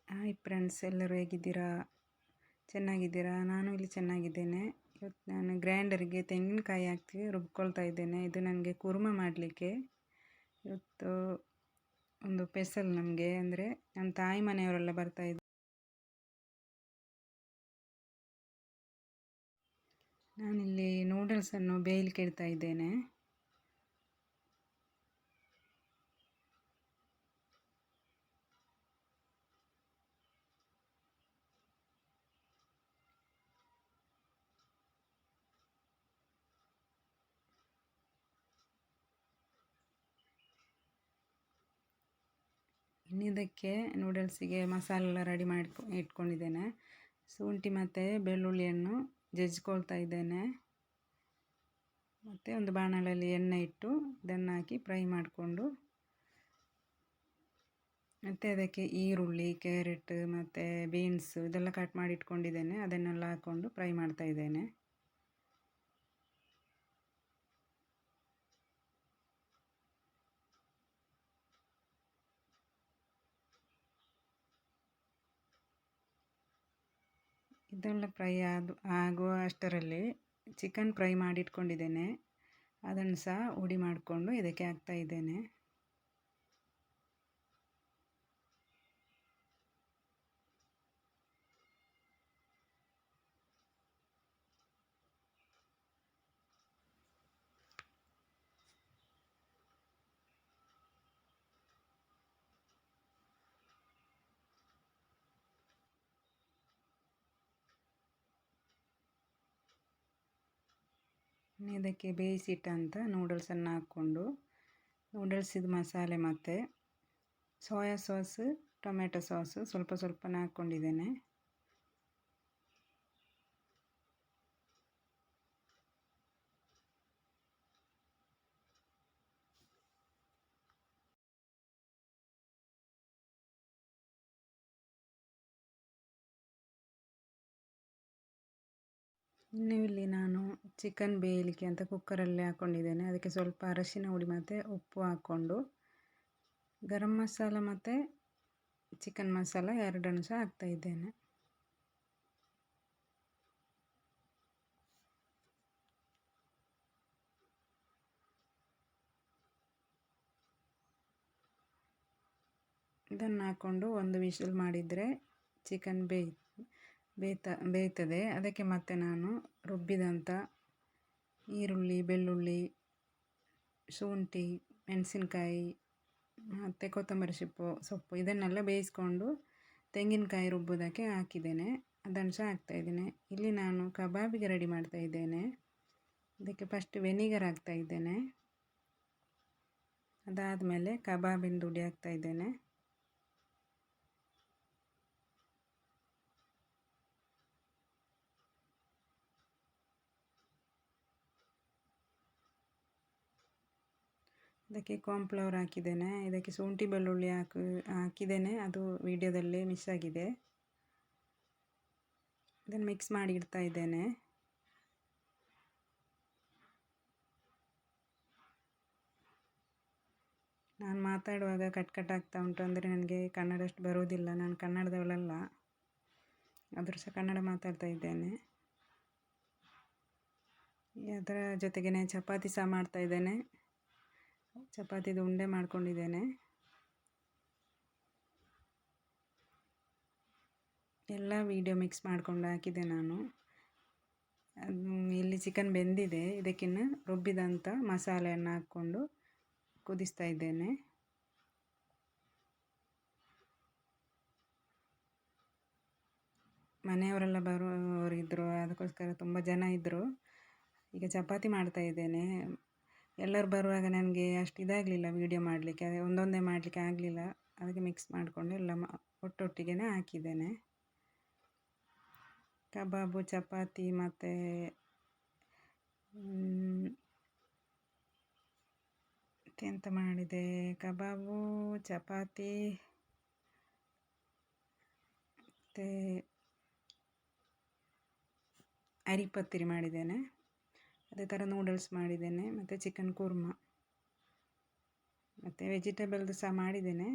Hi friends, ಎಲ್ಲರೂ ಹೇಗಿದ್ದೀರಾ? ಚೆನ್ನಾಗಿದ್ದೀರಾ? ನಾನು ಇಲ್ಲಿ ಚೆನ್ನಾಗಿದ್ದೇನೆ. ಇವತ್ತು ನಾನು ಗ್ರೈಂಡರ್ಗೆ ತೆಂಗಿನಕಾಯಿ ಹಾಕಿ ರುಬ್ಕೊಳ್ತಾ ಇದ್ದೇನೆ. ಇದು ನನಗೆ ಕುರ್ಮ ಮಾಡಲಿಕ್ಕೆ. ಇವತ್ತು ಒಂದು ಸ್ಪೆಷಲ್ ನಮಗೆ, ಅಂದರೆ ನನ್ನ ತಾಯಿ ಮನೆಯವರೆಲ್ಲ ಬರ್ತಾ ಇದ್ದಾರೆ. ನಾನಿಲ್ಲಿ ನೂಡಲ್ಸನ್ನು ಬೇಯಲಿಕ್ಕೆ ಇಡ್ತಾ ಇದ್ದೇನೆ. ಇದಕ್ಕೆ ನೂಡಲ್ಸಿಗೆ ಮಸಾಲೆ ಎಲ್ಲ ರೆಡಿ ಮಾಡಿ ಇಟ್ಕೊಂಡಿದ್ದೇನೆ. ಶುಂಠಿ ಮತ್ತು ಬೆಳ್ಳುಳ್ಳಿಯನ್ನು ಜಜ್ಜಿಕೊಳ್ತಾ ಇದ್ದೇನೆ. ಮತ್ತು ಒಂದು ಬಾಣಲೆಯಲ್ಲಿ ಎಣ್ಣೆ ಇಟ್ಟು ಇದನ್ನು ಹಾಕಿ ಫ್ರೈ ಮಾಡಿಕೊಂಡು, ಮತ್ತು ಅದಕ್ಕೆ ಈರುಳ್ಳಿ, ಕ್ಯಾರೆಟ್ ಮತ್ತು ಬೀನ್ಸ್ ಇದೆಲ್ಲ ಕಟ್ ಮಾಡಿ ಇಟ್ಕೊಂಡಿದ್ದೇನೆ. ಅದನ್ನೆಲ್ಲ ಹಾಕ್ಕೊಂಡು ಫ್ರೈ ಮಾಡ್ತಾ ಇದ್ದೇನೆ. ಇದೆಲ್ಲ ಫ್ರೈ ಆಗುವ ಅಷ್ಟರಲ್ಲಿ ಚಿಕನ್ ಫ್ರೈ ಮಾಡಿ ಇಟ್ಕೊಂಡಿದ್ದೇನೆ. ಅದನ್ನು ಸಹ ಹುಡಿ ಮಾಡಿಕೊಂಡು ಇದಕ್ಕೆ ಹಾಕ್ತಾ ಇದ್ದೇನೆ. ಇದಕ್ಕೆ ಬೇಯಿಸಿಟ್ಟಂಥ ನೂಡಲ್ಸನ್ನು ಹಾಕ್ಕೊಂಡು, ನೂಡಲ್ಸಿದ ಮಸಾಲೆ ಮತ್ತು ಸೋಯಾ ಸಾಸು, ಟೊಮೆಟೊ ಸಾಸು ಸ್ವಲ್ಪ ಸ್ವಲ್ಪನೇ ಹಾಕ್ಕೊಂಡಿದ್ದೇನೆ. ಇನ್ನು ಇಲ್ಲಿ ನಾನು ಚಿಕನ್ ಬೇಯಲಿಕ್ಕೆ ಅಂತ ಕುಕ್ಕರಲ್ಲಿ ಹಾಕ್ಕೊಂಡಿದ್ದೇನೆ. ಅದಕ್ಕೆ ಸ್ವಲ್ಪ ಅರಶಿನ ಹುಡಿ ಮತ್ತು ಉಪ್ಪು ಹಾಕ್ಕೊಂಡು, ಗರಂ ಮಸಾಲ ಮತ್ತು ಚಿಕನ್ ಮಸಾಲ ಎರಡನ್ನು ಸಹ ಹಾಕ್ತಾಯಿದ್ದೇನೆ. ಇದನ್ನು ಹಾಕ್ಕೊಂಡು ಒಂದು ವಿಷಲ್ ಮಾಡಿದರೆ ಚಿಕನ್ ಬೇಯ್ತದೆ. ಅದಕ್ಕೆ ಮತ್ತೆ ನಾನು ರುಬ್ಬಿದಂಥ ಈರುಳ್ಳಿ, ಬೆಳ್ಳುಳ್ಳಿ, ಶುಂಠಿ, ಮೆಣಸಿನ್ಕಾಯಿ ಮತ್ತು ಕೊತ್ತಂಬರಿ ಸೊಪ್ಪು ಇದನ್ನೆಲ್ಲ ಬೇಯಿಸ್ಕೊಂಡು ತೆಂಗಿನಕಾಯಿ ರುಬ್ಬೋದಕ್ಕೆ ಹಾಕಿದ್ದೇನೆ. ಅದನ್ನು ಸಹ ಹಾಕ್ತಾಯಿದ್ದೇನೆ. ಇಲ್ಲಿ ನಾನು ಕಬಾಬಿಗೆ ರೆಡಿ ಮಾಡ್ತಾಯಿದ್ದೇನೆ. ಅದಕ್ಕೆ ಫಸ್ಟ್ ವೆನಿಗರ್ ಹಾಕ್ತಾಯಿದ್ದೇನೆ. ಅದಾದಮೇಲೆ ಕಬಾಬಿನ ಹುಡಿ ಹಾಕ್ತಾಯಿದ್ದೇನೆ. ಅದಕ್ಕೆ ಕಾರ್ನ್ಫ್ಲವರ್ ಹಾಕಿದ್ದೇನೆ. ಇದಕ್ಕೆ ಶುಂಠಿ ಬೆಳ್ಳುಳ್ಳಿ ಹಾಕಿದ್ದೇನೆ, ಅದು ವಿಡಿಯೋದಲ್ಲಿ ಮಿಸ್ ಆಗಿದೆ. ಇದನ್ನು ಮಿಕ್ಸ್ ಮಾಡಿ ಇಡ್ತಾ ಇದ್ದೇನೆ. ನಾನು ಮಾತಾಡುವಾಗ ಕಟ್ ಆಗ್ತಾ ಉಂಟು, ಅಂದರೆ ನನಗೆ ಕನ್ನಡ ಅಷ್ಟು ಬರೋದಿಲ್ಲ. ನಾನು ಕನ್ನಡದವಳಲ್ಲ, ಆದರೂ ಸಹ ಕನ್ನಡ ಮಾತಾಡ್ತಾ ಇದ್ದೇನೆ. ಅದರ ಜೊತೆಗೇ ಚಪಾತಿ ಸಹ ಮಾಡ್ತಾಯಿದ್ದೇನೆ. ಚಪಾತಿದು ಉಂಡೆ ಮಾಡ್ಕೊಂಡಿದ್ದೇನೆ. ಎಲ್ಲ ವಿಡಿಯೋ ಮಿಕ್ಸ್ ಮಾಡ್ಕೊಂಡು ಹಾಕಿದೆ ನಾನು. ಇಲ್ಲಿ ಚಿಕನ್ ಬೆಂದಿದೆ. ಇದಕ್ಕಿನ್ನು ರುಬ್ಬಿದಂಥ ಮಸಾಲೆಯನ್ನು ಹಾಕ್ಕೊಂಡು ಕುದಿಸ್ತಾ ಇದ್ದೇನೆ. ಮನೆಯವರೆಲ್ಲ ಬರುವವರಿದ್ದರು, ಅದಕ್ಕೋಸ್ಕರ ತುಂಬ ಜನ ಇದ್ದರು. ಈಗ ಚಪಾತಿ ಮಾಡ್ತಾ ಇದ್ದೇನೆ. ಎಲ್ಲರೂ ಬರುವಾಗ ನನಗೆ ಅಷ್ಟು ಇದಾಗಲಿಲ್ಲ ವೀಡಿಯೋ ಮಾಡಲಿಕ್ಕೆ, ಒಂದೊಂದೇ ಮಾಡಲಿಕ್ಕೆ ಆಗಲಿಲ್ಲ. ಅದಕ್ಕೆ ಮಿಕ್ಸ್ ಮಾಡಿಕೊಂಡು ಎಲ್ಲ ಒಟ್ಟೊಟ್ಟಿಗೆ ಹಾಕಿದ್ದೇನೆ. ಕಬಾಬು, ಚಪಾತಿ ಮತ್ತು ಎಂತ ಮಾಡಿದೆ, ಕಬಾಬು, ಚಪಾತಿ ಮತ್ತು ಅರಿಪತ್ತಿರಿ ಮಾಡಿದ್ದೇನೆ. ಅದೇ ಥರ ನೂಡಲ್ಸ್ ಮಾಡಿದ್ದೇನೆ ಮತ್ತು ಚಿಕನ್ ಕುರ್ಮ ಮತ್ತು ವೆಜಿಟೇಬಲ್ದು ಸಹ ಮಾಡಿದ್ದೇನೆ.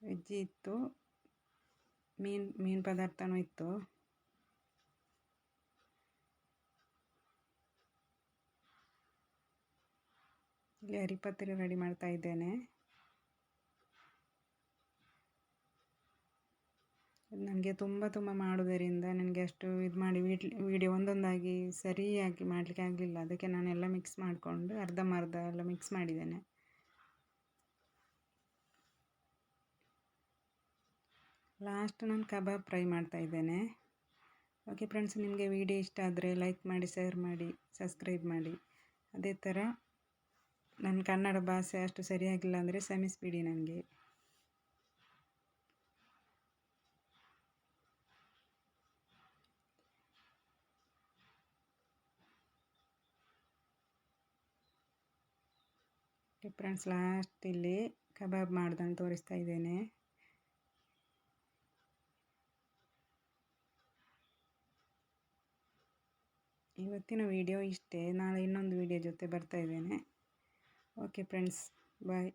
ವೆಜ್ಜಿ ಇತ್ತು, ಮೀನು ಪದಾರ್ಥನೂ ಇತ್ತು. ಇಲ್ಲಿ ಹರಿಪತ್ರಿ ರೆಡಿ ಮಾಡ್ತಾ ಇದ್ದೇನೆ. ನನಗೆ ತುಂಬ ಮಾಡೋದರಿಂದ ನನಗೆ ಅಷ್ಟು ಇದು ಮಾಡಿ ವಿಡಿಯೋ ಒಂದೊಂದಾಗಿ ಸರಿಯಾಗಿ ಮಾಡಲಿಕ್ಕೆ ಆಗಲಿಲ್ಲ. ಅದಕ್ಕೆ ನಾನೆಲ್ಲ ಮಿಕ್ಸ್ ಮಾಡಿಕೊಂಡು ಅರ್ಧಂಬರ್ಧ ಎಲ್ಲ ಮಿಕ್ಸ್ ಮಾಡಿದ್ದೇನೆ. ಲಾಸ್ಟ್ ನಾನು ಕಬಾಬ್ ಫ್ರೈ ಮಾಡ್ತಾ ಇದ್ದೇನೆ. ಓಕೆ ಫ್ರೆಂಡ್ಸ್, ನಿಮಗೆ ವಿಡಿಯೋ ಇಷ್ಟ ಆದರೆ ಲೈಕ್ ಮಾಡಿ, ಶೇರ್ ಮಾಡಿ, ಸಬ್ಸ್ಕ್ರೈಬ್ ಮಾಡಿ. ಅದೇ ಥರ ನನ್ನ ಕನ್ನಡ ಭಾಷೆ ಅಷ್ಟು ಸರಿಯಾಗಿಲ್ಲ ಅಂದರೆ ಕ್ಷಮಿಸಿಬಿಡಿ ನನಗೆ. ಫ್ರೆಂಡ್ಸ್, ಲಾಸ್ಟ್ ಇಲ್ಲಿ ಕಬಾಬ್ ಮಾಡೋದನ್ನು ತೋರಿಸ್ತಾ ಇದ್ದೇನೆ. ಇವತ್ತಿನ ವಿಡಿಯೋ ಇಷ್ಟೇ. ನಾಳೆ ಇನ್ನೊಂದು ವಿಡಿಯೋ ಜೊತೆ ಬರ್ತಾ ಇದ್ದೇನೆ. ಓಕೆ ಫ್ರೆಂಡ್ಸ್, ಬಾಯ್.